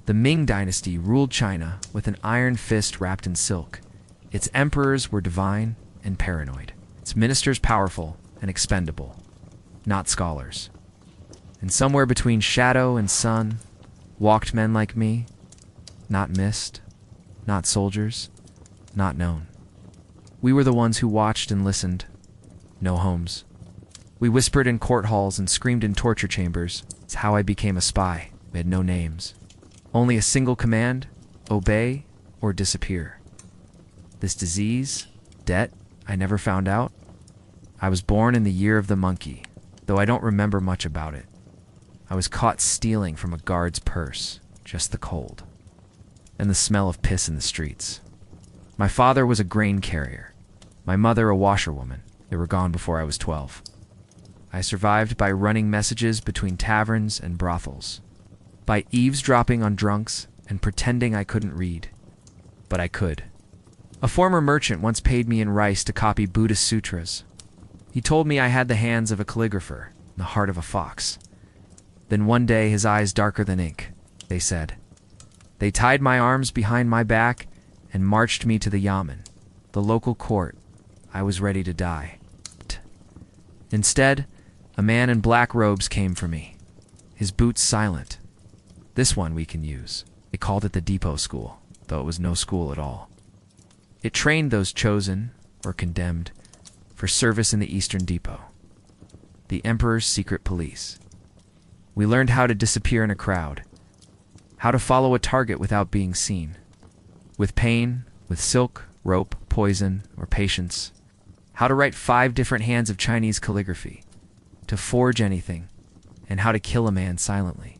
The Ming Dynasty ruled China with an iron fist wrapped in silk. Its emperors were divine and paranoid. Its ministers powerful and expendable, not scholars. And somewhere between shadow and sun walked men like me, not missed, not soldiers, not known. We were the ones who watched and listened. No homes. We whispered in court halls and screamed in torture chambers. It's how I became a spy. We had no names. Only a single command: obey or disappear. This disease, debt, I never found out. I was born in the year of the monkey, though I don't remember much about it. I was caught stealing from a guard's purse, just the cold, and the smell of piss in the streets. My father was a grain carrier, my mother a washerwoman. They were gone before I was 12. I survived by running messages between taverns and brothels, by eavesdropping on drunks and pretending I couldn't read. But I could. A former merchant once paid me in rice to copy Buddhist sutras. He told me I had the hands of a calligrapher and the heart of a fox. Then one day, his eyes darker than ink, they said. They tied my arms behind my back and marched me to the yamen, the local court. I was ready to die. Instead, a man in black robes came for me, his boots silent. This one we can use. They called it the Depot School, though it was no school at all. It trained those chosen, or condemned, for service in the Eastern Depot, the Emperor's secret police. We learned how to disappear in a crowd, how to follow a target without being seen, with pain, with silk, rope, poison, or patience, how to write 5 different hands of Chinese calligraphy, to forge anything, and how to kill a man silently.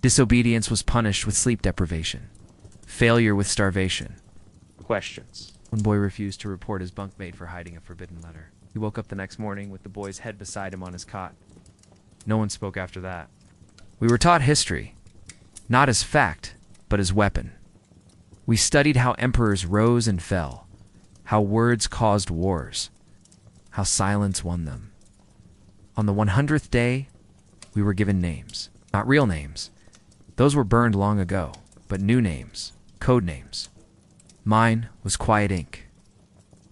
Disobedience was punished with sleep deprivation, failure with starvation. Questions. One boy refused to report his bunkmate for hiding a forbidden letter. He woke up the next morning with the boy's head beside him on his cot. No one spoke after that. We were taught history, not as fact, but as weapon. We studied how emperors rose and fell, how words caused wars, how silence won them. On the 100th day, we were given names. Not real names. Those were burned long ago, but new names, code names. Mine was Quiet Ink.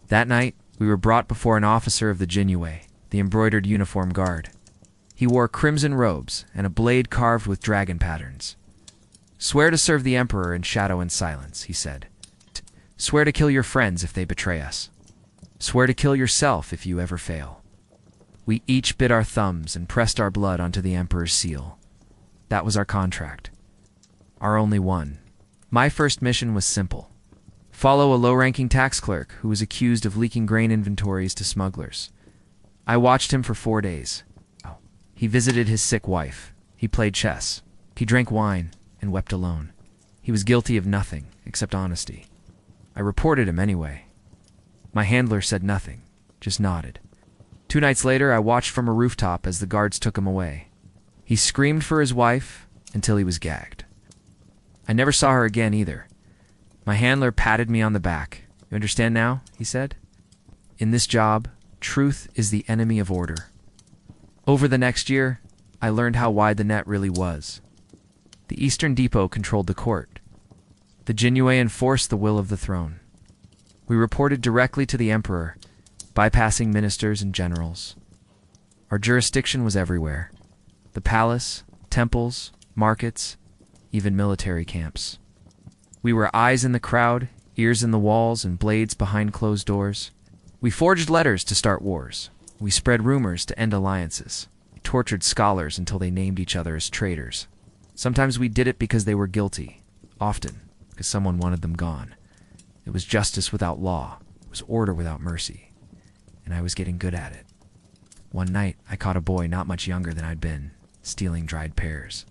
That night, we were brought before an officer of the Jinyiwei, the embroidered uniform guard. He wore crimson robes and a blade carved with dragon patterns. Swear to serve the emperor in shadow and silence, he said. Swear to kill your friends if they betray us. Swear to kill yourself if you ever fail. We each bit our thumbs and pressed our blood onto the emperor's seal. That was our contract. Our only one. My first mission was simple. Follow a low-ranking tax clerk who was accused of leaking grain inventories to smugglers. I watched him for 4 days. He visited his sick wife. He played chess. He drank wine and wept alone. He was guilty of nothing except honesty. I reported him anyway. My handler said nothing, just nodded. 2 nights later, I watched from a rooftop as the guards took him away. He screamed for his wife until he was gagged. I never saw her again either. My handler patted me on the back. You understand now? He said. In this job, truth is the enemy of order. Over the next year, I learned how wide the net really was. The Eastern Depot controlled the court. The Jinyiwei enforced the will of the throne. We reported directly to the emperor, bypassing ministers and generals. Our jurisdiction was everywhere. The palace, temples, markets, even military camps. We were eyes in the crowd, ears in the walls, and blades behind closed doors. We forged letters to start wars. We spread rumors to end alliances. We tortured scholars until they named each other as traitors. Sometimes we did it because they were guilty, often because someone wanted them gone. It was justice without law. It was order without mercy. And I was getting good at it. One night, I caught a boy not much younger than I'd been, stealing dried pears.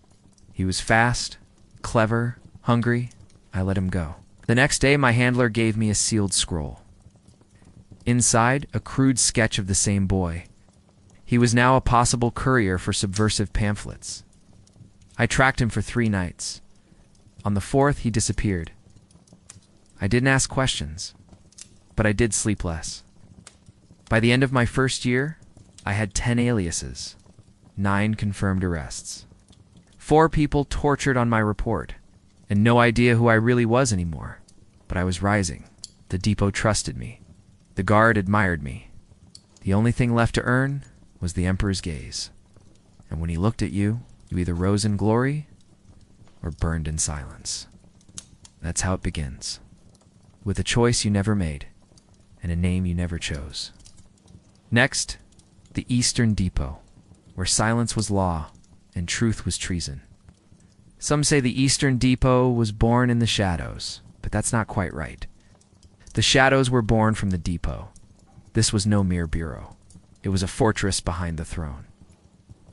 He was fast, clever, hungry. I let him go. The next day, my handler gave me a sealed scroll. Inside, a crude sketch of the same boy. He was now a possible courier for subversive pamphlets. I tracked him for 3 nights. On the 4th, he disappeared. I didn't ask questions, but I did sleep less. By the end of my first year, I had 10 aliases, 9 confirmed arrests. 4 people tortured on my report, and no idea who I really was anymore. But I was rising. The depot trusted me. The guard admired me. The only thing left to earn was the Emperor's gaze. And when he looked at you, you either rose in glory or burned in silence. That's how it begins. With a choice you never made, and a name you never chose. Next, the Eastern Depot, where silence was law and truth was treason. Some say the Eastern Depot was born in the shadows, but that's not quite right. The shadows were born from the depot. This was no mere bureau. It was a fortress behind the throne.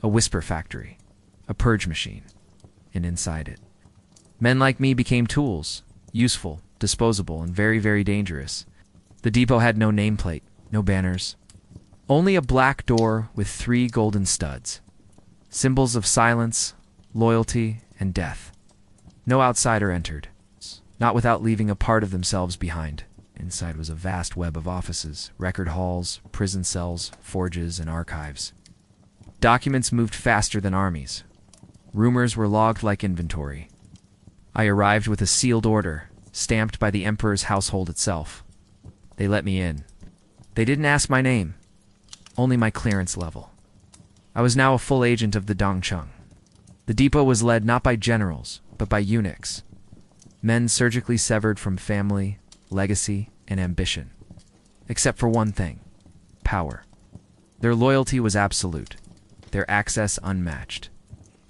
A whisper factory, a purge machine, and inside it, men like me became tools, useful, disposable, and very, very dangerous. The depot had no nameplate, no banners, only a black door with 3 golden studs, symbols of silence, loyalty, and death. No outsider entered, not without leaving a part of themselves behind. Inside was a vast web of offices, record halls, prison cells, forges, and archives. Documents moved faster than armies. Rumors were logged like inventory. I arrived with a sealed order, stamped by the Emperor's household itself. They let me in. They didn't ask my name, only my clearance level. I was now a full agent of the Dongcheng. The depot was led not by generals, but by eunuchs, men surgically severed from family, legacy, and ambition. Except for one thing: power. Their loyalty was absolute, their access unmatched.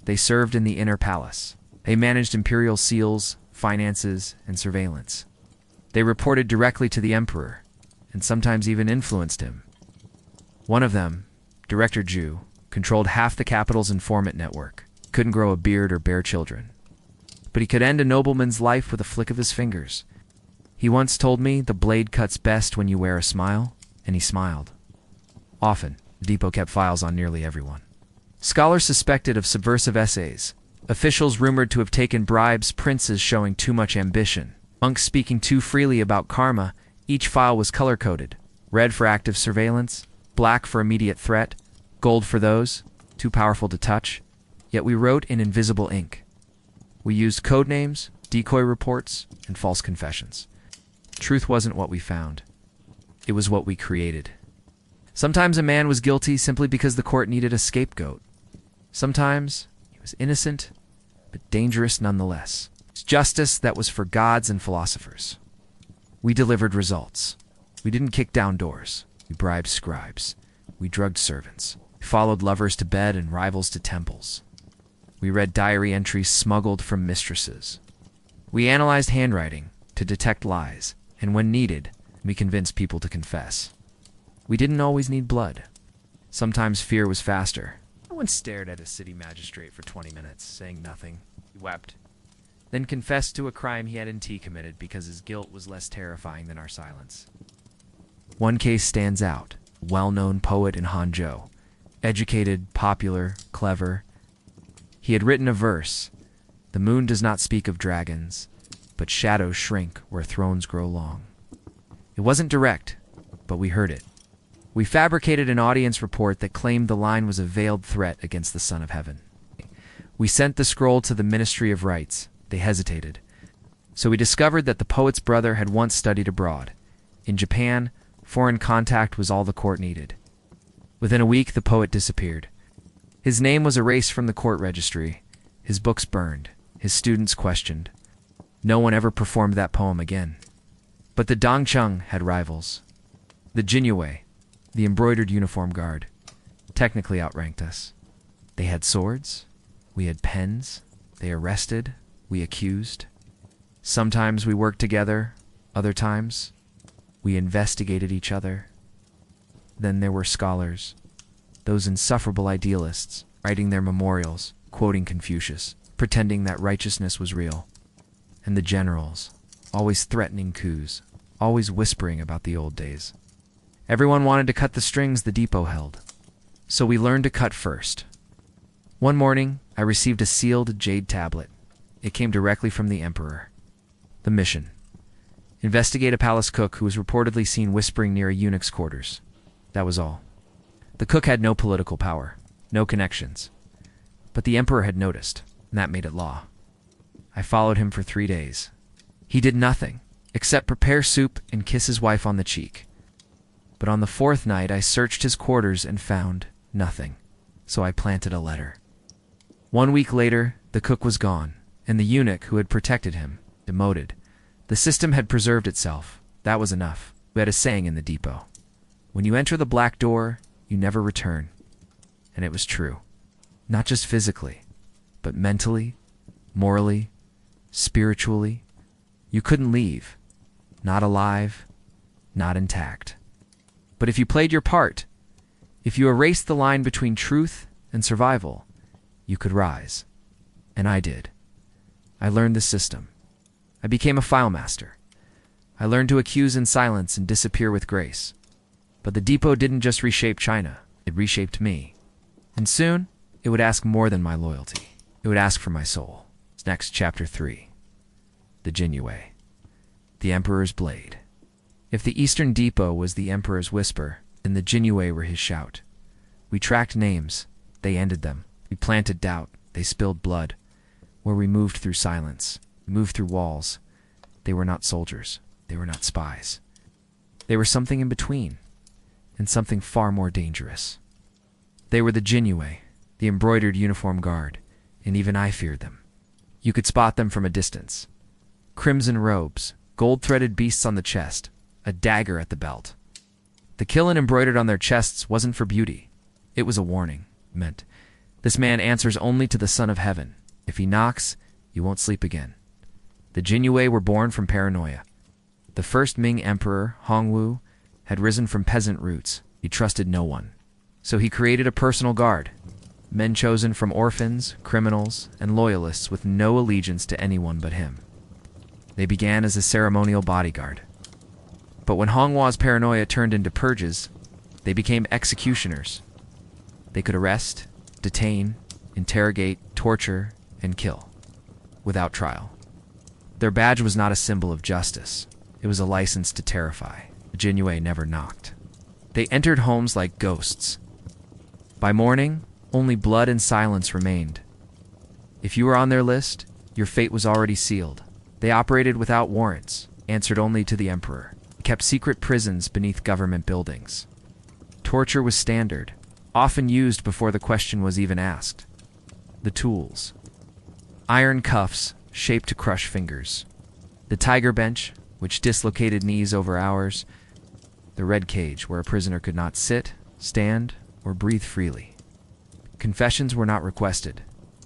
They served in the inner palace. They managed imperial seals, finances, and surveillance. They reported directly to the Emperor, and sometimes even influenced him. One of them, Director Zhu, controlled half the capital's informant network. Couldn't grow a beard or bear children. But he could end a nobleman's life with a flick of his fingers. He once told me the blade cuts best when you wear a smile, and he smiled. Often, the depot kept files on nearly everyone. Scholars suspected of subversive essays, officials rumored to have taken bribes, princes showing too much ambition, monks speaking too freely about karma. Each file was color-coded: red for active surveillance, black for immediate threat, gold for those too powerful to touch. Yet we wrote in invisible ink. We used code names, decoy reports, and false confessions. Truth wasn't what we found. It was what we created. Sometimes a man was guilty simply because the court needed a scapegoat. Sometimes he was innocent, but dangerous nonetheless. It's justice that was for gods and philosophers. We delivered results. We didn't kick down doors. We bribed scribes. We drugged servants. We followed lovers to bed and rivals to temples. We read diary entries smuggled from mistresses. We analyzed handwriting to detect lies, and when needed, we convinced people to confess. We didn't always need blood. Sometimes fear was faster. I once stared at a city magistrate for 20 minutes, saying nothing. He wept, then confessed to a crime he hadn't committed because his guilt was less terrifying than our silence. One case stands out: a well-known poet in Hangzhou. Educated, popular, clever. He had written a verse: "The moon does not speak of dragons, but shadows shrink where thrones grow long." It wasn't direct, but we heard it. We fabricated an audience report that claimed the line was a veiled threat against the Son of Heaven. We sent the scroll to the Ministry of Rights. They hesitated. So we discovered that the poet's brother had once studied abroad. In Japan, foreign contact was all the court needed. Within a week, the poet disappeared. His name was erased from the court registry, his books burned, his students questioned. No one ever performed that poem again. But the Dongcheng had rivals. The Jinyiwei, the embroidered uniform guard, technically outranked us. They had swords, we had pens, they arrested, we accused. Sometimes we worked together, other times we investigated each other. Then there were scholars, those insufferable idealists, writing their memorials, quoting Confucius, pretending that righteousness was real. And the generals, always threatening coups, always whispering about the old days. Everyone wanted to cut the strings the depot held. So we learned to cut first. One morning, I received a sealed jade tablet. It came directly from the Emperor. The mission: investigate a palace cook who was reportedly seen whispering near a eunuch's quarters. That was all. The cook had no political power, no connections. But the Emperor had noticed, and that made it law. I followed him for 3 days. He did nothing, except prepare soup and kiss his wife on the cheek. But on the 4th night I searched his quarters and found nothing, so I planted a letter. 1 week later, the cook was gone, and the eunuch who had protected him, demoted. The system had preserved itself. That was enough. We had a saying in the depot. When you enter the black door, you never return. And it was true. Not just physically, but mentally, morally, spiritually. You couldn't leave. Not alive, not intact. But if you played your part, if you erased the line between truth and survival, you could rise. And I did. I learned the system. I became a file master. I learned to accuse in silence and disappear with grace. But the depot didn't just reshape China, it reshaped me. And soon, it would ask more than my loyalty. It would ask for my soul. Next, Chapter 3. The Jinyiwei. The Emperor's Blade. If the Eastern Depot was the Emperor's whisper, then the Jinyiwei were his shout. We tracked names, they ended them. We planted doubt, they spilled blood. Where we moved through silence, we moved through walls. They were not soldiers, they were not spies. They were something in between, and something far more dangerous. They were the Jinyiwei, the embroidered uniform guard, and even I feared them. You could spot them from a distance. Crimson robes, gold-threaded beasts on the chest, a dagger at the belt. The kiln embroidered on their chests wasn't for beauty. It was a warning. It meant, this man answers only to the Son of Heaven. If he knocks, you won't sleep again. The Jinyiwei were born from paranoia. The first Ming Emperor, Hongwu, had risen from peasant roots. He trusted no one. So he created a personal guard. Men chosen from orphans, criminals, and loyalists with no allegiance to anyone but him. They began as a ceremonial bodyguard. But when Hongwu's paranoia turned into purges, they became executioners. They could arrest, detain, interrogate, torture, and kill, without trial. Their badge was not a symbol of justice. It was a license to terrify. The Jinyiwei never knocked. They entered homes like ghosts. By morning, only blood and silence remained. If you were on their list, your fate was already sealed. They operated without warrants, answered only to the Emperor, kept secret prisons beneath government buildings. Torture was standard, often used before the question was even asked. The tools. Iron cuffs, shaped to crush fingers. The tiger bench, which dislocated knees over hours. The red cage, where a prisoner could not sit, stand, or breathe freely. Confessions were not requested.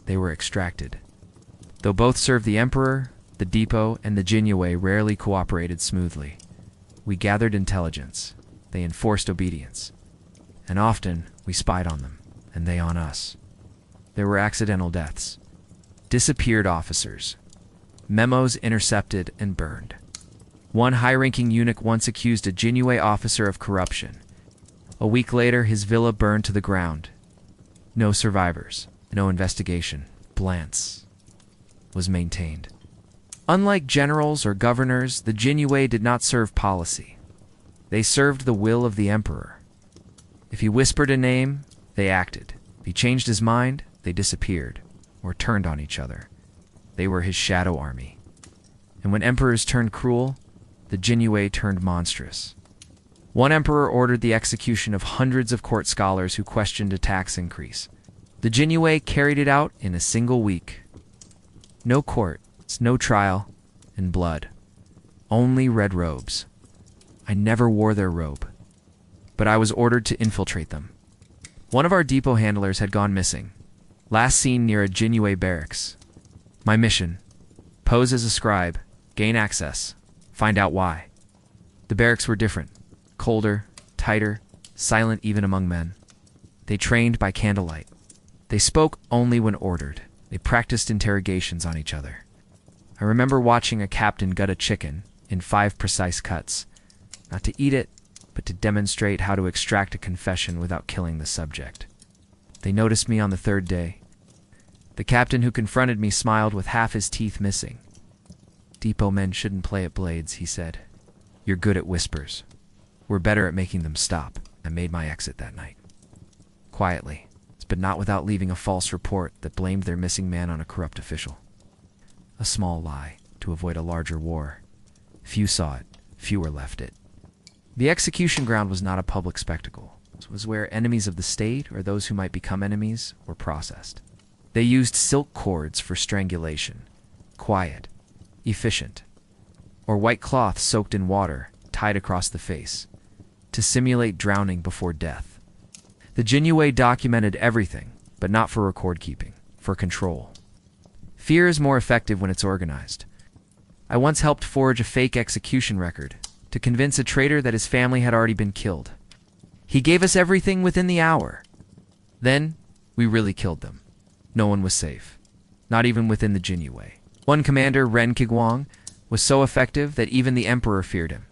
They were extracted. Though both served the Emperor, the Depot and the Jinyiwei rarely cooperated smoothly. We gathered intelligence. They enforced obedience. And often, we spied on them, and they on us. There were accidental deaths. Disappeared officers. Memos intercepted and burned. One high-ranking eunuch once accused a Jinyiwei officer of corruption. A week later, his villa burned to the ground. No survivors, no investigation. Balance was maintained. Unlike generals or governors, the Jinyiwei did not serve policy. They served the will of the Emperor. If he whispered a name, they acted. If he changed his mind, they disappeared, or turned on each other. They were his shadow army. And when emperors turned cruel, the Jinyiwei turned monstrous. One emperor ordered the execution of hundreds of court scholars who questioned a tax increase. The Jinyiwei carried it out in a single week. No court, no trial, and blood. Only red robes. I never wore their robe, but I was ordered to infiltrate them. One of our depot handlers had gone missing, last seen near a Jinyiwei barracks. My mission: pose as a scribe, gain access, find out why. The barracks were different, colder, tighter, silent even among men. They trained by candlelight. They spoke only when ordered. They practiced interrogations on each other. I remember watching a captain gut a chicken in 5 precise cuts, not to eat it, but to demonstrate how to extract a confession without killing the subject. They noticed me on the 3rd day. The captain who confronted me smiled with half his teeth missing. Depot men shouldn't play at blades, he said. You're good at whispers. We're better at making them stop. I made my exit that night. Quietly, but not without leaving a false report that blamed their missing man on a corrupt official. a small lie to avoid a larger war. Few saw it, fewer left it. The execution ground was not a public spectacle. It was where enemies of the state, or those who might become enemies, were processed. They used silk cords for strangulation, quiet, efficient, or white cloth soaked in water, tied across the face, to simulate drowning before death. The Jinyiwei documented everything, but not for record keeping, for control. Fear is more effective when it's organized. I once helped forge a fake execution record to convince a traitor that his family had already been killed. He gave us everything within the hour. Then, we really killed them. No one was safe, not even within the Jinyiwei. One commander, Ren Kigwang, was so effective that even the emperor feared him.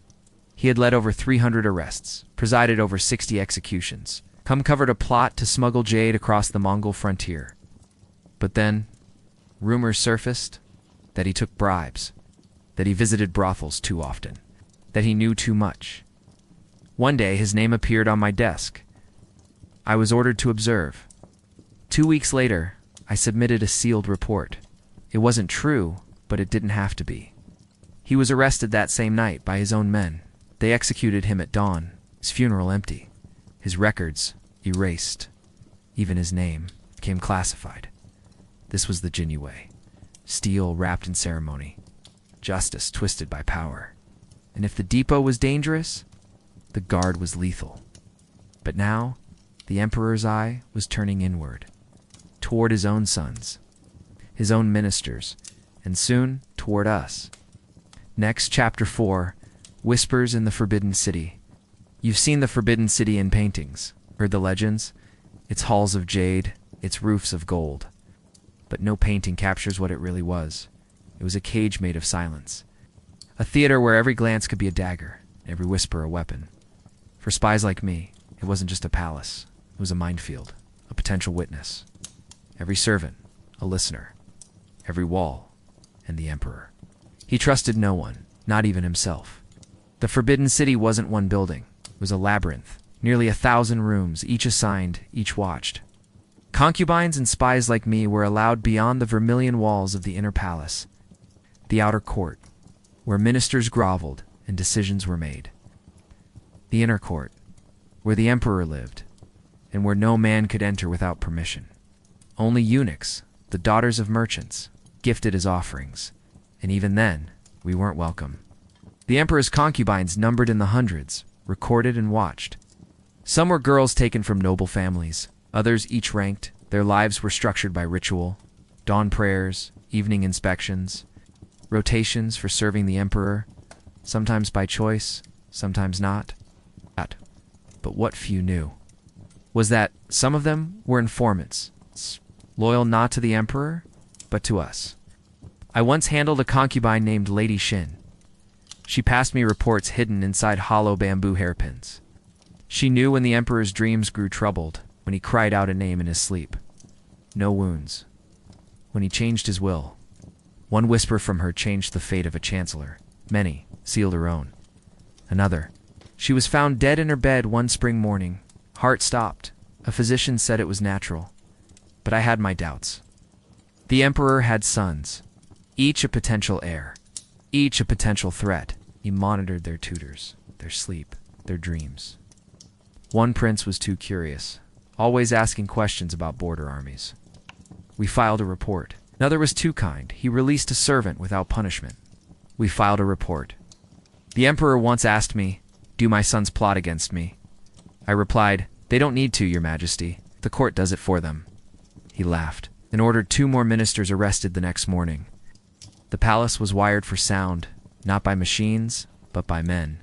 He had led over 300 arrests, presided over 60 executions, covered a plot to smuggle jade across the Mongol frontier. But then, rumors surfaced that he took bribes, that he visited brothels too often, that he knew too much. One day, his name appeared on my desk. I was ordered to observe. 2 weeks later, I submitted a sealed report. It wasn't true, but it didn't have to be. He was arrested that same night by his own men. They executed him at dawn, his funeral empty, his records erased. Even his name became classified. This was the Jinyiwei. Steel wrapped in ceremony. Justice twisted by power. And if the depot was dangerous, the guard was lethal. But now, the emperor's eye was turning inward, toward his own sons, his own ministers, and soon toward us. Next, Chapter 4, Whispers in the Forbidden City. You've seen the Forbidden City in paintings, heard the legends, its halls of jade, its roofs of gold. But no painting captures what it really was. It was a cage made of silence. A theater where every glance could be a dagger, every whisper a weapon. For spies like me, it wasn't just a palace. It was a minefield, a potential witness. Every servant, a listener. Every wall, and the emperor. He trusted no one, not even himself. The Forbidden City wasn't one building. It was a labyrinth. Nearly 1,000 rooms, each assigned, each watched. Concubines and spies like me were allowed beyond the vermilion walls of the inner palace, the outer court, where ministers groveled and decisions were made. The inner court, where the emperor lived, and where no man could enter without permission. Only eunuchs, the daughters of merchants, gifted as offerings, and even then, we weren't welcome. The emperor's concubines numbered in the hundreds, recorded and watched. Some were girls taken from noble families, others each ranked. Their lives were structured by ritual, dawn prayers, evening inspections, rotations for serving the emperor, sometimes by choice, sometimes not. But what few knew was that some of them were informants, loyal not to the emperor, but to us. I once handled a concubine named Lady Shin. She passed me reports hidden inside hollow bamboo hairpins. She knew when the emperor's dreams grew troubled, when he cried out a name in his sleep. No wounds. When he changed his will. One whisper from her changed the fate of a chancellor. Many sealed her own. Another. She was found dead in her bed one spring morning. Heart stopped. A physician said it was natural. But I had my doubts. The emperor had sons, each a potential heir, each a potential threat. He monitored their tutors, their sleep, their dreams. One prince was too curious, always asking questions about border armies. We filed a report. Another was too kind. He released a servant without punishment. We filed a report. The emperor once asked me, "Do my sons plot against me?" I replied, "They don't need to, Your Majesty. The court does it for them." He laughed and ordered 2 more ministers arrested the next morning. The palace was wired for sound, not by machines, but by men.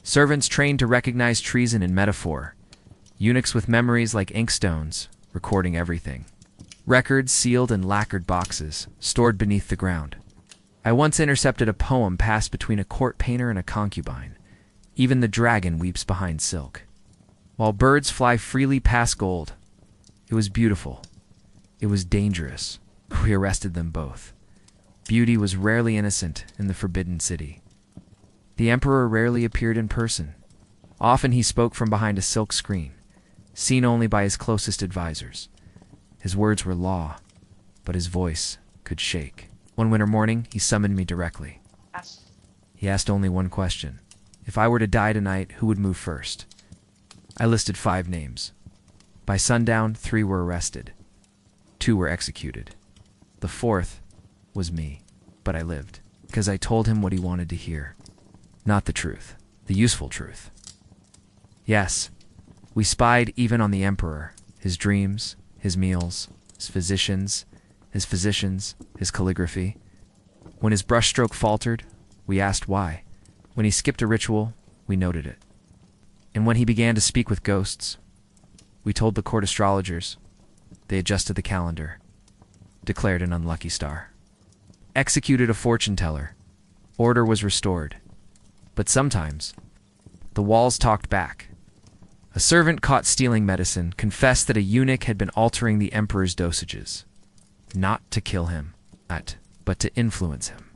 Servants trained to recognize treason in metaphor. Eunuchs with memories like inkstones, recording everything. Records sealed in lacquered boxes, stored beneath the ground. I once intercepted a poem passed between a court painter and a concubine. Even the dragon weeps behind silk. While birds fly freely past gold. It was beautiful. It was dangerous. We arrested them both. Beauty was rarely innocent in the Forbidden City. The emperor rarely appeared in person. Often he spoke from behind a silk screen, seen only by his closest advisors. His words were law, but his voice could shake. One winter morning, he summoned me directly. He asked only one question. If I were to die tonight, who would move first? I listed 5 names. By sundown, 3 were arrested. 2 were executed. The 4th was me. But I lived, because I told him what he wanted to hear. Not the truth, the useful truth. Yes, we spied even on the emperor, his dreams, his meals, his physicians, his calligraphy. When his brushstroke faltered, we asked why. When he skipped a ritual, we noted it. And when he began to speak with ghosts, we told the court astrologers. They adjusted the calendar, declared an unlucky star. Executed a fortune teller. Order was restored. But sometimes, the walls talked back. A servant caught stealing medicine confessed that a eunuch had been altering the emperor's dosages. Not to kill him, but to influence him.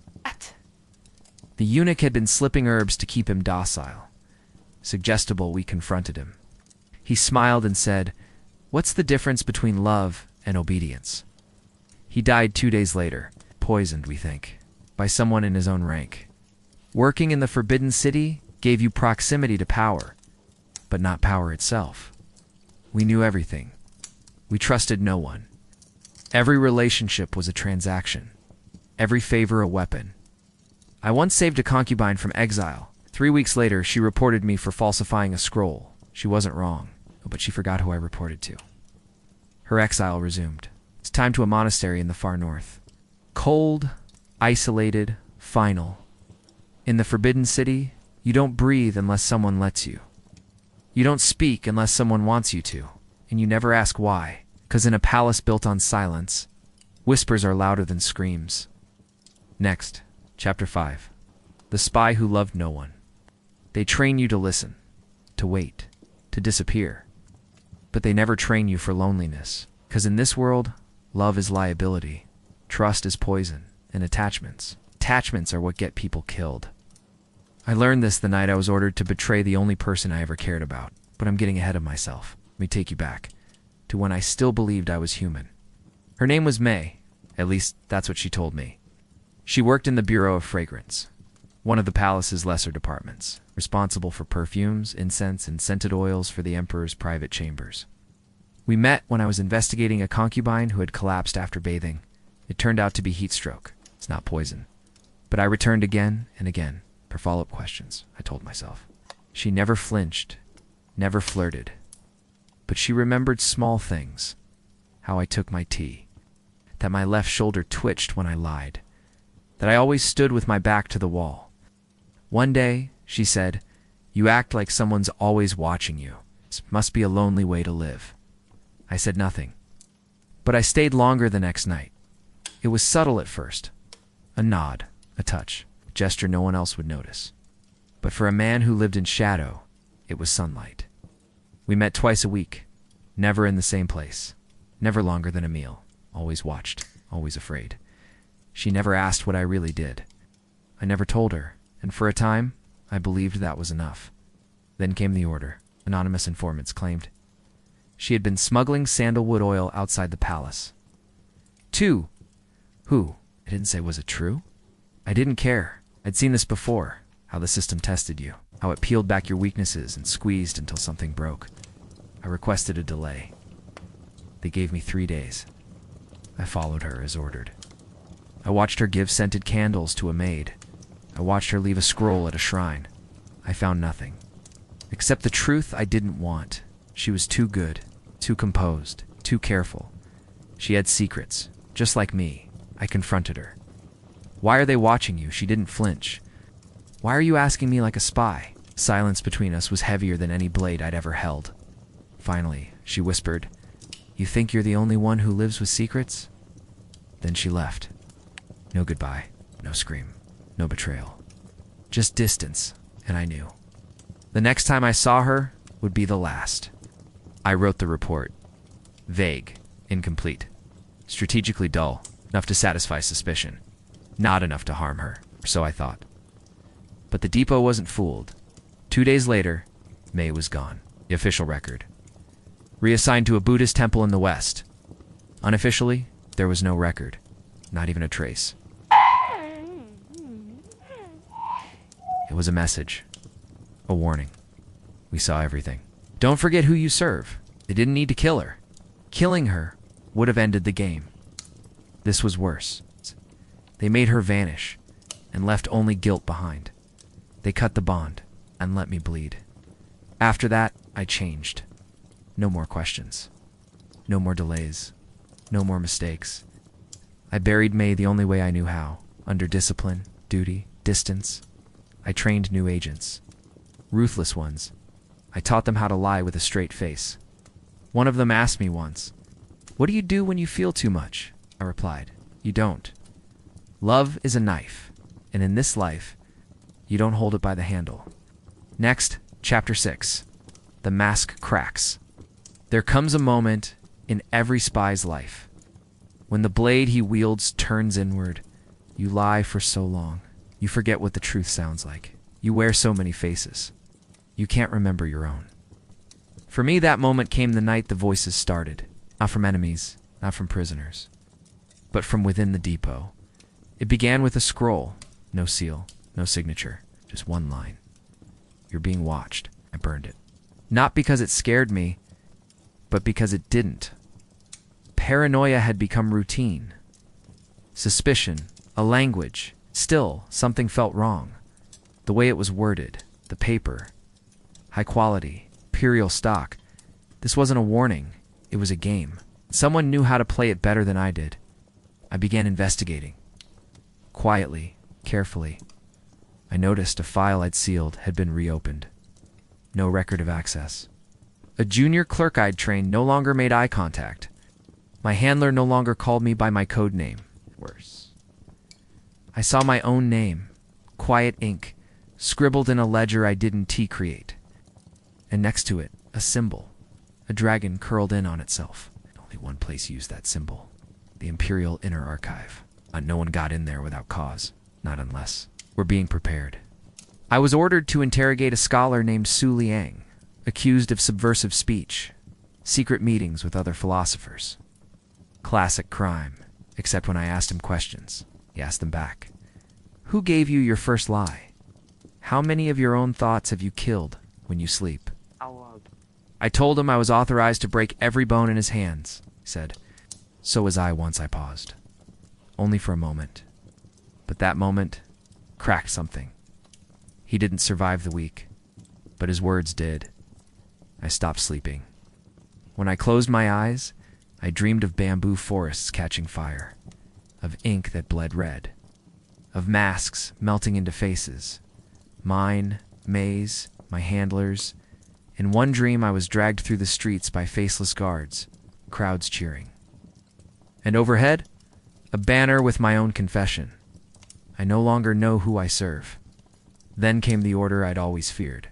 The eunuch had been slipping herbs to keep him docile. Suggestible, we confronted him. He smiled and said, "What's the difference between love and obedience?" He died 2 days later, poisoned, we think, by someone in his own rank. Working in the Forbidden City gave you proximity to power, but not power itself. We knew everything. We trusted no one. Every relationship was a transaction. Every favor a weapon. I once saved a concubine from exile. 3 weeks later, she reported me for falsifying a scroll. She wasn't wrong, but she forgot who I reported to. Her exile resumed. It's time to a monastery in the far north. Cold, isolated, final. In the Forbidden City, you don't breathe unless someone lets you. You don't speak unless someone wants you to, and you never ask why, because in a palace built on silence, whispers are louder than screams. Next, Chapter 5. The Spy Who Loved No One. They train you to listen, to wait, to disappear. But they never train you for loneliness, because in this world, love is liability, trust is poison, and attachments are what get people killed. I learned this the night I was ordered to betray the only person I ever cared about, but I'm getting ahead of myself. Let me take you back to when I still believed I was human. Her name was May, at least that's what she told me. She worked in the Bureau of Fragrance, one of the palace's lesser departments, responsible for perfumes, incense, and scented oils for the emperor's private chambers. We met when I was investigating a concubine who had collapsed after bathing. It turned out to be heat stroke. It's not poison. But I returned again and again for follow-up questions, I told myself. She never flinched, never flirted. But she remembered small things. How I took my tea. That my left shoulder twitched when I lied. That I always stood with my back to the wall. One day, she said, "You act like someone's always watching you. This must be a lonely way to live." I said nothing. But I stayed longer the next night. It was subtle at first. A nod, a touch, a gesture no one else would notice. But for a man who lived in shadow, it was sunlight. We met twice a week, never in the same place, never longer than a meal, always watched, always afraid. She never asked what I really did. I never told her, and for a time, I believed that was enough. Then came the order, anonymous informants claimed. She had been smuggling sandalwood oil outside the palace. 2. Who? I didn't say, was it true? I didn't care. I'd seen this before, how the system tested you, how it peeled back your weaknesses and squeezed until something broke. I requested a delay. They gave me 3 days. I followed her as ordered. I watched her give scented candles to a maid. I watched her leave a scroll at a shrine. I found nothing. Except the truth I didn't want. She was too good, too composed, too careful. She had secrets, just like me. I confronted her. "Why are they watching you?" She didn't flinch. "Why are you asking me like a spy?" Silence between us was heavier than any blade I'd ever held. Finally, she whispered, "You think you're the only one who lives with secrets?" Then she left. No goodbye, no scream, no betrayal. Just distance, and I knew. The next time I saw her would be the last. I wrote the report. Vague, incomplete, strategically dull, enough to satisfy suspicion. Not enough to harm her, or so I thought. But the depot wasn't fooled. 2 days later, May was gone. The official record. Reassigned to a Buddhist temple in the West. Unofficially, there was no record. Not even a trace. It was a message. A warning. We saw everything. Don't forget who you serve. They didn't need to kill her. Killing her would have ended the game. This was worse. They made her vanish and left only guilt behind. They cut the bond and let me bleed. After that, I changed. No more questions. No more delays. No more mistakes. I buried May the only way I knew how, under discipline, duty, distance. I trained new agents. Ruthless ones. I taught them how to lie with a straight face. One of them asked me once, "What do you do when you feel too much?" I replied, "You don't. Love is a knife, and in this life, you don't hold it by the handle." Next, Chapter 6. The Mask Cracks. There comes a moment in every spy's life when the blade he wields turns inward. You lie for so long. You forget what the truth sounds like. You wear so many faces. You can't remember your own. For me, that moment came the night the voices started. Not from enemies, not from prisoners, but from within the depot. It began with a scroll. No seal, no signature, just one line. "You're being watched." I burned it. Not because it scared me, but because it didn't. Paranoia had become routine. Suspicion, a language. Still, something felt wrong. The way it was worded, the paper. High quality, imperial stock. This wasn't a warning. It was a game. Someone knew how to play it better than I did. I began investigating. Quietly, carefully. I noticed a file I'd sealed had been reopened. No record of access. A junior clerk I'd trained no longer made eye contact. My handler no longer called me by my code name. Worse. I saw my own name, quiet ink, scribbled in a ledger I didn't create. And next to it, a symbol. A dragon curled in on itself. Only one place used that symbol. The Imperial Inner Archive. No one got in there without cause. Not unless we're being prepared. I was ordered to interrogate a scholar named Su Liang, accused of subversive speech, secret meetings with other philosophers. Classic crime, except when I asked him questions, he asked them back. Who gave you your first lie? How many of your own thoughts have you killed when you sleep? I told him I was authorized to break every bone in his hands, he said. So was I once I paused. Only for a moment. But that moment cracked something. He didn't survive the week, but his words did. I stopped sleeping. When I closed my eyes, I dreamed of bamboo forests catching fire, of ink that bled red, of masks melting into faces, mine, May's, my handlers. In one dream, I was dragged through the streets by faceless guards, crowds cheering. And overhead, a banner with my own confession. I no longer know who I serve. Then came the order I'd always feared.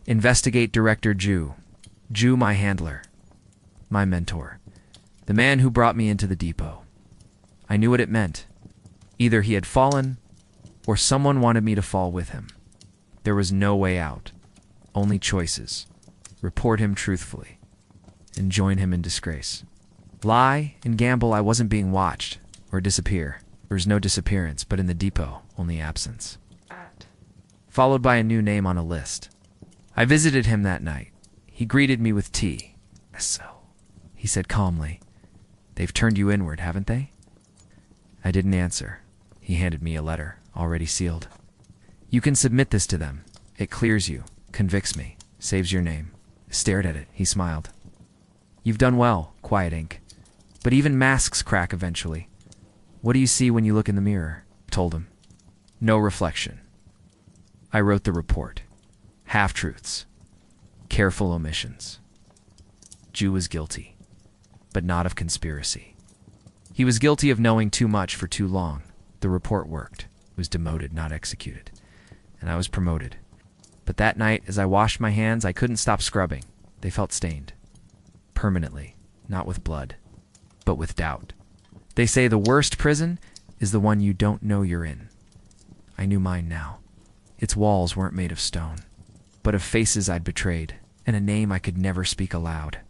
Investigate Director Ju. Ju, my handler, my mentor, the man who brought me into the depot. I knew what it meant. Either he had fallen, or someone wanted me to fall with him. There was no way out. Only choices. Report him truthfully, and join him in disgrace. Lie and gamble I wasn't being watched, or disappear. There was no disappearance, but in the depot, only absence. Followed by a new name on a list. I visited him that night. He greeted me with tea. So, he said calmly, "They've turned you inward, haven't they?" I didn't answer. He handed me a letter, already sealed. "You can submit this to them. It clears you, convicts me, saves your name." I stared at it. He smiled. "You've done well, quiet ink. But even masks crack eventually. What do you see when you look in the mirror?" I told him. No reflection. I wrote the report. Half-truths. Careful omissions. Ju was guilty, but not of conspiracy. He was guilty of knowing too much for too long. The report worked. It was demoted, not executed. And I was promoted. But that night, as I washed my hands, I couldn't stop scrubbing. They felt stained. Permanently. Not with blood, but with doubt. They say the worst prison is the one you don't know you're in. I knew mine now. Its walls weren't made of stone, but of faces I'd betrayed, and a name I could never speak aloud.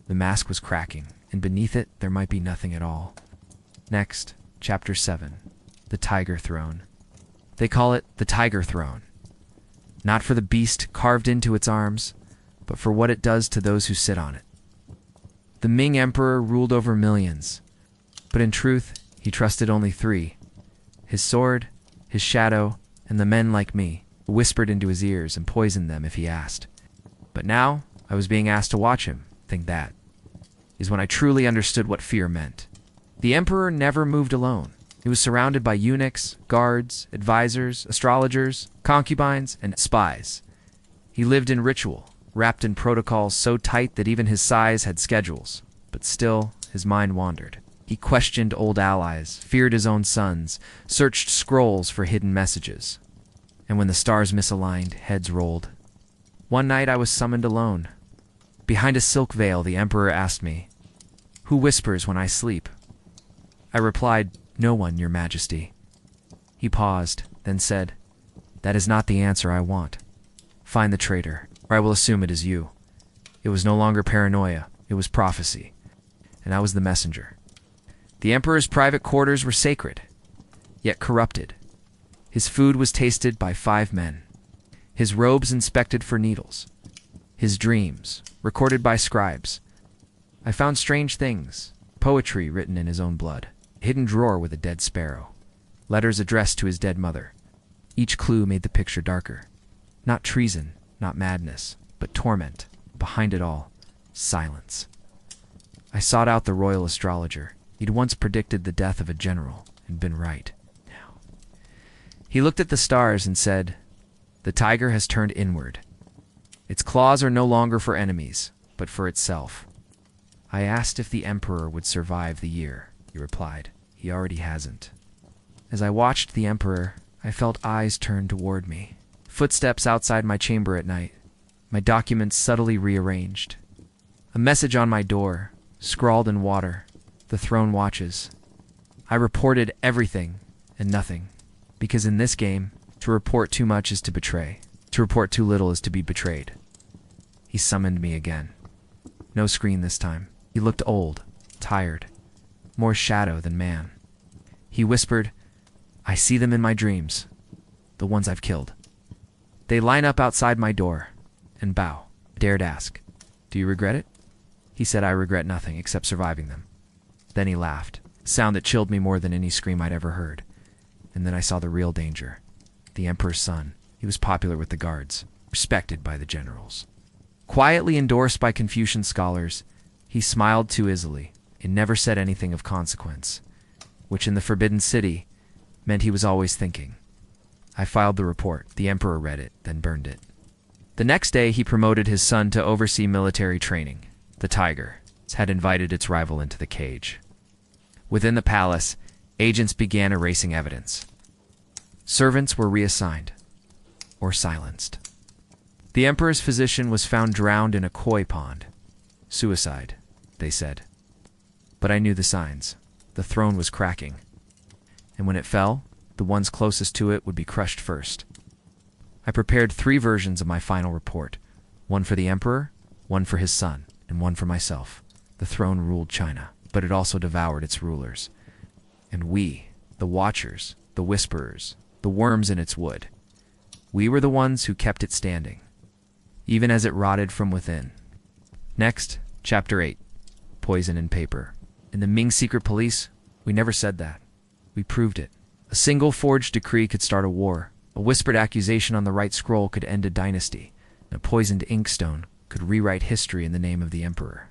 The mask was cracking, and beneath it there might be nothing at all. Next, Chapter 7. The Tiger Throne. They call it the Tiger Throne, not for the beast carved into its arms, but for what it does to those who sit on it. The Ming Emperor ruled over millions, but in truth, he trusted only three: his sword, his shadow, and the men like me, who whispered into his ears and poisoned them if he asked. But now, I was being asked to watch him. Think that is when I truly understood what fear meant. The Emperor never moved alone. He was surrounded by eunuchs, guards, advisors, astrologers, concubines, and spies. He lived in ritual, wrapped in protocols so tight that even his size had schedules. But still, his mind wandered. He questioned old allies, feared his own sons, searched scrolls for hidden messages. And when the stars misaligned, heads rolled. One night I was summoned alone. Behind a silk veil, the Emperor asked me, "Who whispers when I sleep?" I replied, "No one, Your Majesty." He paused, then said, "That is not the answer I want. Find the traitor, or I will assume it is you." It was no longer paranoia, it was prophecy. And I was the messenger. The Emperor's private quarters were sacred, yet corrupted. His food was tasted by 5 men. His robes inspected for needles. His dreams, recorded by scribes. I found strange things, poetry written in his own blood, a hidden drawer with a dead sparrow, letters addressed to his dead mother. Each clue made the picture darker. Not treason, not madness, but torment. Behind it all, silence. I sought out the royal astrologer. He'd once predicted the death of a general and been right. Now, he looked at the stars and said, "The tiger has turned inward. Its claws are no longer for enemies, but for itself." I asked if the Emperor would survive the year. He replied, "He already hasn't." As I watched the Emperor, I felt eyes turn toward me. Footsteps outside my chamber at night, my documents subtly rearranged. A message on my door, scrawled in water, "The throne watches." I reported everything and nothing, because in this game, to report too much is to betray. To report too little is to be betrayed. He summoned me again. No screen this time. He looked old, tired, more shadow than man. He whispered, "I see them in my dreams, the ones I've killed. They line up outside my door and bow." I dared ask, "Do you regret it?" He said, "I regret nothing except surviving them." Then he laughed, a sound that chilled me more than any scream I'd ever heard. And then I saw the real danger. The Emperor's son. He was popular with the guards, respected by the generals. Quietly endorsed by Confucian scholars, he smiled too easily and never said anything of consequence, which in the Forbidden City meant he was always thinking. I filed the report. The Emperor read it, then burned it. The next day, he promoted his son to oversee military training. The tiger had invited its rival into the cage. Within the palace, agents began erasing evidence. Servants were reassigned or silenced. The Emperor's physician was found drowned in a koi pond. Suicide, they said. But I knew the signs. The throne was cracking. And when it fell, the ones closest to it would be crushed first. I prepared 3 versions of my final report. One for the Emperor, one for his son, and one for myself. The throne ruled China, but it also devoured its rulers. And we, the Watchers, the Whisperers, the worms in its wood, we were the ones who kept it standing, even as it rotted from within. Next, Chapter 8, Poison in Paper. In the Ming Secret Police, we never said that. We proved it. A single forged decree could start a war. A whispered accusation on the right scroll could end a dynasty. And a poisoned inkstone could rewrite history in the name of the Emperor.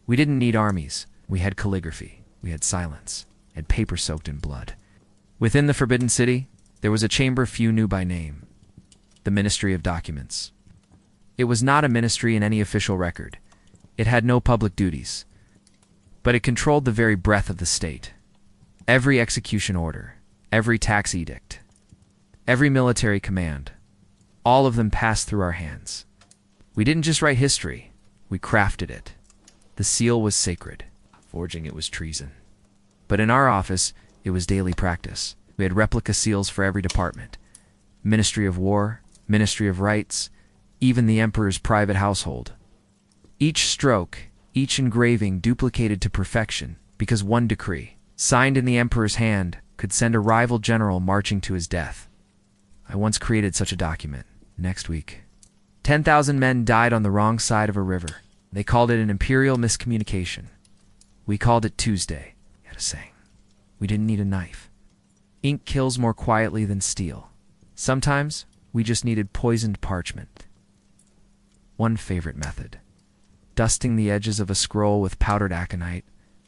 We didn't need armies. We had calligraphy. We had silence. And paper soaked in blood. Within the Forbidden City, there was a chamber few knew by name. The Ministry of Documents. It was not a ministry in any official record. It had no public duties. But it controlled the very breath of the state. Every execution order, every tax edict, every military command, all of them passed through our hands. We didn't just write history, we crafted it. The seal was sacred. Forging it was treason. But in our office, it was daily practice. We had replica seals for every department. Ministry of War, Ministry of Rights, even the Emperor's private household. Each stroke, each engraving duplicated to perfection, because one decree, signed in the Emperor's hand, could send a rival general marching to his death. I once created such a document. Next week, 10,000 men died on the wrong side of a river. They called it an imperial miscommunication. We called it Tuesday. He had a saying. We didn't need a knife. Ink kills more quietly than steel. Sometimes we just needed poisoned parchment. One favorite method: dusting the edges of a scroll with powdered aconite,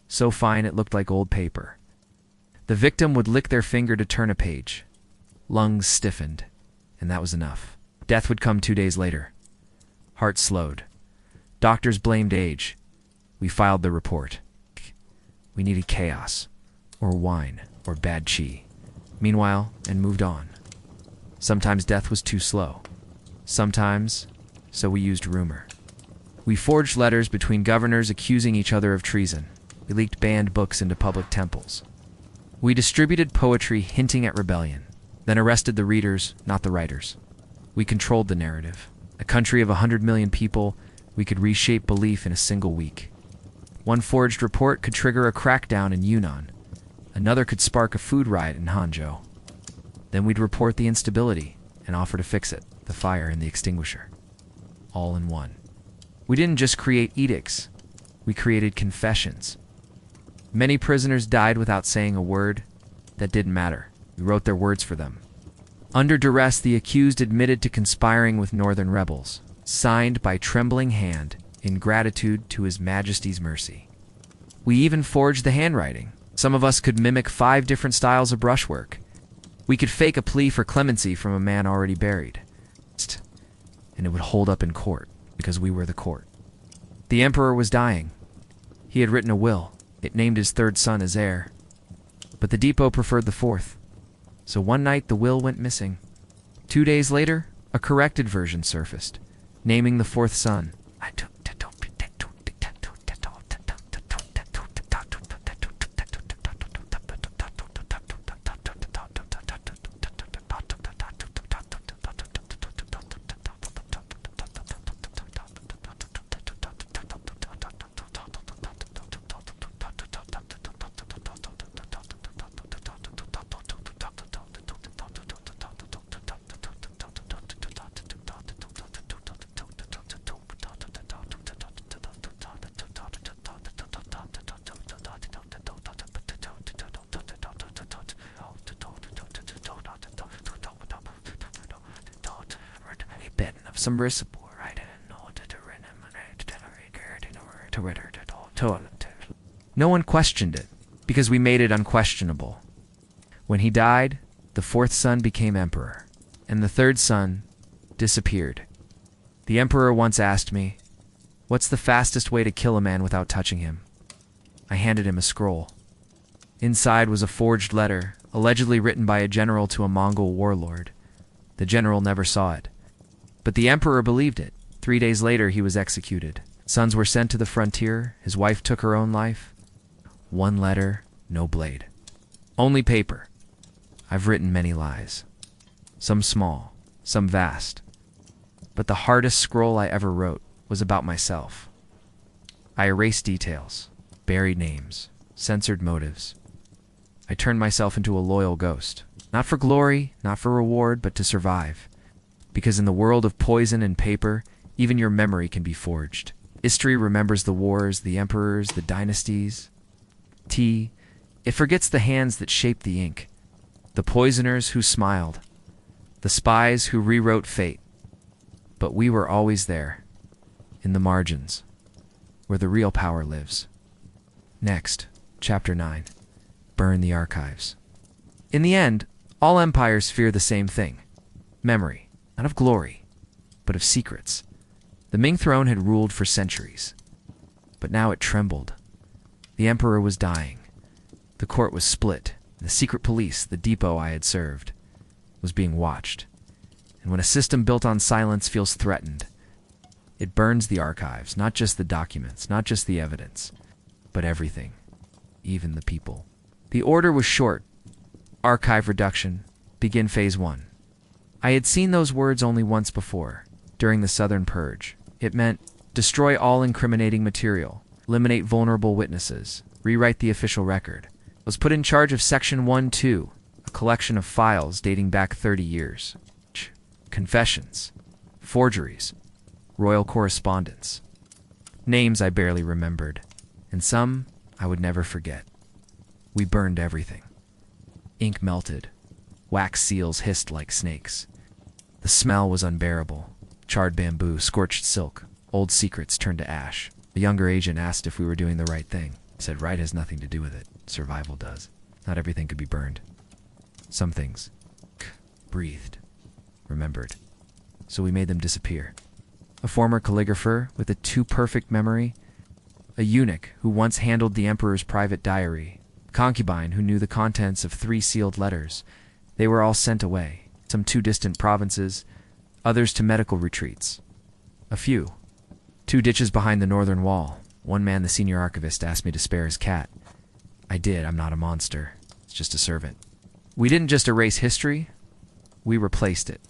so fine it looked like old paper. The victim would lick their finger to turn a page. Lungs stiffened, and that was enough. Death would come 2 days later. Heart slowed. Doctors blamed age. We filed the report. We needed chaos, or wine, or bad chi. Meanwhile, and moved on. Sometimes death was too slow. Sometimes, so we used rumor. We forged letters between governors accusing each other of treason. We leaked banned books into public temples. We distributed poetry hinting at rebellion, then arrested the readers, not the writers. We controlled the narrative. A country of 100 million people, we could reshape belief in a single week. One forged report could trigger a crackdown in Yunnan. Another could spark a food riot in Hangzhou. Then we'd report the instability and offer to fix it, the fire and the extinguisher. All in one. We didn't just create edicts. We created confessions. Many prisoners died without saying a word. That didn't matter. We wrote their words for them. Under duress, the accused admitted to conspiring with northern rebels, signed by trembling hand in gratitude to His Majesty's mercy. We even forged the handwriting. Some of us could mimic 5 different styles of brushwork. We could fake a plea for clemency from a man already buried. And it would hold up in court, because we were the court. The emperor was dying. He had written a will. It named his 3rd son as heir. But the depot preferred the 4th. So one night the will went missing. 2 days later, a corrected version surfaced, naming the 4th son. Some No one questioned it, because we made it unquestionable. When he died, the 4th son became emperor, and the 3rd son disappeared. The emperor once asked me, "What's the fastest way to kill a man without touching him?" I handed him a scroll. Inside was a forged letter, allegedly written by a general to a Mongol warlord. The general never saw it. But the emperor believed it. 3 days later, he was executed. Sons were sent to the frontier. His wife took her own life. One letter, no blade. Only paper. I've written many lies. Some small, some vast. But the hardest scroll I ever wrote was about myself. I erased details, buried names, censored motives. I turned myself into a loyal ghost. Not for glory, not for reward, but to survive. Because in the world of poison and paper, even your memory can be forged. History remembers the wars, the emperors, the dynasties. It forgets the hands that shaped the ink, the poisoners who smiled, the spies who rewrote fate. But we were always there, in the margins, where the real power lives. Next, Chapter 9. Burn the archives. In the end, all empires fear the same thing: memory. Not of glory, but of secrets. The Ming throne had ruled for centuries, but now it trembled. The emperor was dying. The court was split. The secret police, the depot I had served, was being watched. And when a system built on silence feels threatened, it burns the archives, not just the documents, not just the evidence, but everything, even the people. The order was short. Archive reduction. Begin phase 1. I had seen those words only once before, during the Southern Purge. It meant destroy all incriminating material, eliminate vulnerable witnesses, rewrite the official record. I was put in charge of Section 1-2, a collection of files dating back 30 years. Confessions, forgeries, royal correspondence. Names I barely remembered, and some I would never forget. We burned everything. Ink melted. Wax seals hissed like snakes. The smell was unbearable. Charred bamboo, scorched silk, old secrets turned to ash. A younger agent asked if we were doing the right thing. I said right has nothing to do with it. Survival does. Not everything could be burned. Some things breathed, remembered. So we made them disappear. A former calligrapher with a too-perfect memory, a eunuch who once handled the emperor's private diary, a concubine who knew the contents of 3 sealed letters. They were all sent away, some to distant provinces, others to medical retreats. A few. 2 ditches behind the northern wall. One man, the senior archivist, asked me to spare his cat. I did. I'm not a monster. It's just a servant. We didn't just erase history, we replaced it.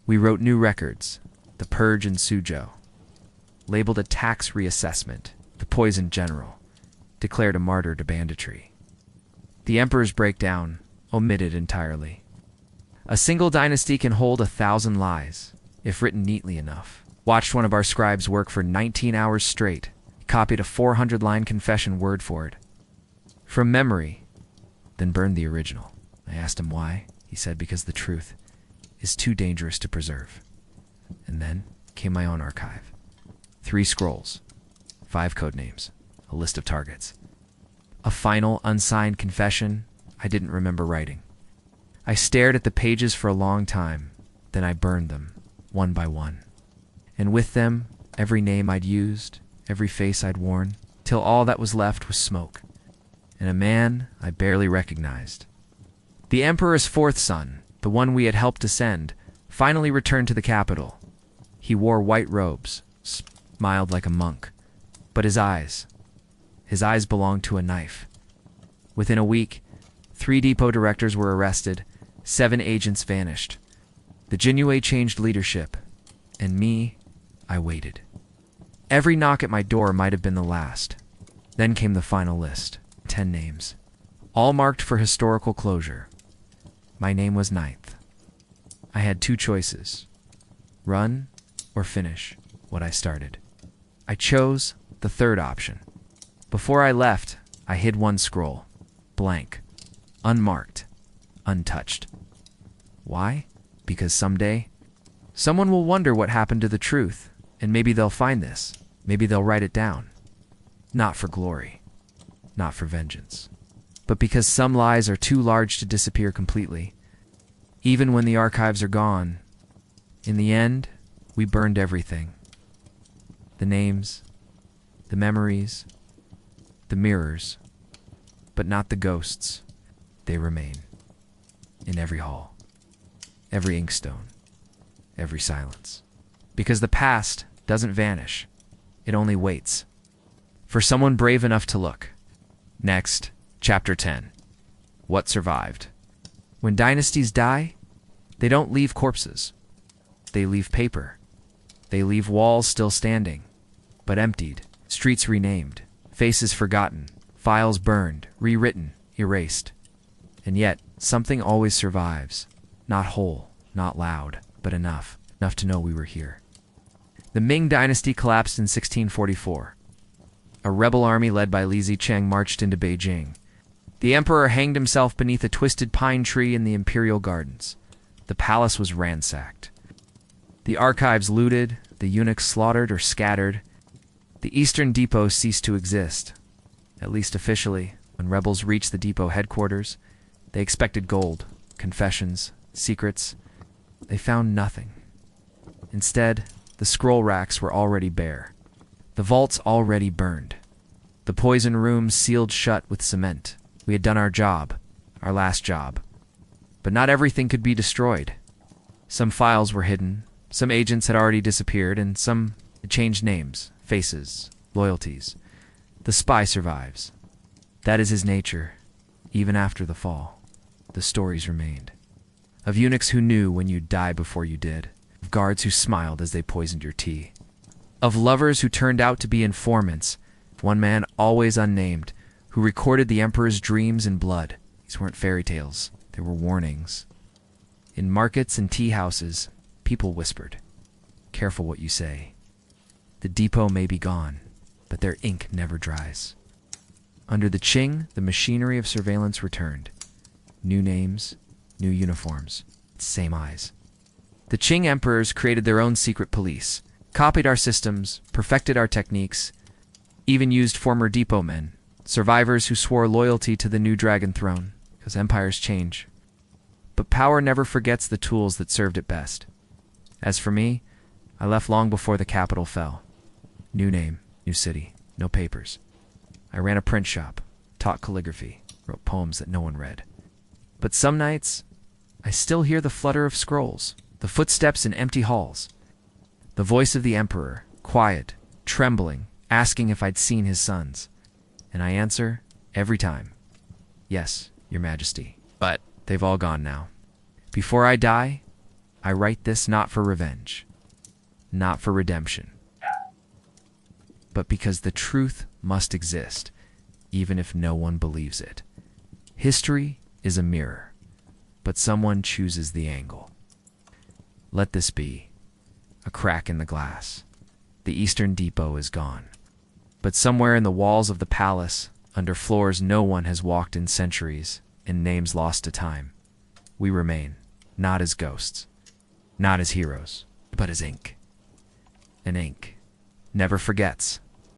We wrote new records, the Purge in Suzhou, labeled a tax reassessment, the Poison General, declared a martyr to banditry. The Emperor's breakdown, omitted entirely. A single dynasty can hold 1,000 lies, if written neatly enough. Watched one of our scribes work for 19 hours straight. He copied a 400-line confession word for it. From memory, then burned the original. I asked him why. He said because the truth is too dangerous to preserve. And then came my own archive. 3 scrolls, 5 code names, a list of targets. A final, unsigned confession I didn't remember writing. I stared at the pages for a long time, then I burned them, one by one. And with them, every name I'd used, every face I'd worn, till all that was left was smoke, and a man I barely recognized. The Emperor's 4th son, the one we had helped ascend, finally returned to the capital. He wore white robes, smiled like a monk, but his eyes belonged to a knife. Within a week, 3 depot directors were arrested, 7 agents vanished. The Jinyiwei changed leadership, and me, I waited. Every knock at my door might have been the last. Then came the final list, 10 names, all marked for historical closure. My name was 9th. I had 2 choices, run or finish what I started. I chose the 3rd option. Before I left, I hid one scroll, blank, unmarked, untouched. Why? Because someday, someone will wonder what happened to the truth, and maybe they'll find this. Maybe they'll write it down. Not for glory, not for vengeance, but because some lies are too large to disappear completely. Even when the archives are gone, in the end, we burned everything. The names, the memories, the mirrors, but not the ghosts. They remain in every hall, every inkstone, every silence. Because the past doesn't vanish, it only waits for someone brave enough to look. Next, Chapter 10. What survived? When dynasties die, they don't leave corpses. They leave paper. They leave walls still standing, but emptied, streets renamed, faces forgotten, files burned, rewritten, erased. And yet, something always survives. Not whole, not loud, but enough to know we were here. The Ming Dynasty collapsed in 1644. A rebel army led by Li Zicheng marched into Beijing. The emperor hanged himself beneath a twisted pine tree in the imperial gardens. The palace was ransacked. The archives looted, the eunuchs slaughtered or scattered. The Eastern Depot ceased to exist. At least officially, when rebels reached the depot headquarters, they expected gold, confessions, secrets. They found nothing. Instead, the scroll racks were already bare. The vaults already burned. The poison rooms sealed shut with cement. We had done our job, our last job. But not everything could be destroyed. Some files were hidden, some agents had already disappeared, and some had changed names, faces, loyalties. The spy survives. That is his nature. Even after the fall, the stories remained. Of eunuchs who knew when you'd die before you did. Of guards who smiled as they poisoned your tea. Of lovers who turned out to be informants. One man, always unnamed, who recorded the emperor's dreams in blood. These weren't fairy tales. There were warnings. In markets and tea houses, people whispered, "Careful what you say. The depot may be gone, but their ink never dries." Under the Qing, the machinery of surveillance returned. New names, new uniforms, same eyes. The Qing emperors created their own secret police, copied our systems, perfected our techniques, even used former depot men, survivors who swore loyalty to the new dragon throne, because empires change. But power never forgets the tools that served it best. As for me, I left long before the capital fell. New name, new city, no papers. I ran a print shop, taught calligraphy, wrote poems that no one read. But some nights, I still hear the flutter of scrolls, the footsteps in empty halls, the voice of the emperor, quiet, trembling, asking if I'd seen his sons. And I answer, every time, "Yes, Your Majesty." But they've all gone now. Before I die, I write this not for revenge, not for redemption, but because the truth must exist, even if no one believes it. History is a mirror, but someone chooses the angle. Let this be a crack in the glass. The Eastern Depot is gone, but somewhere in the walls of the palace, under floors no one has walked in centuries, in names lost to time, we remain, not as ghosts, not as heroes, but as ink. And ink never forgets.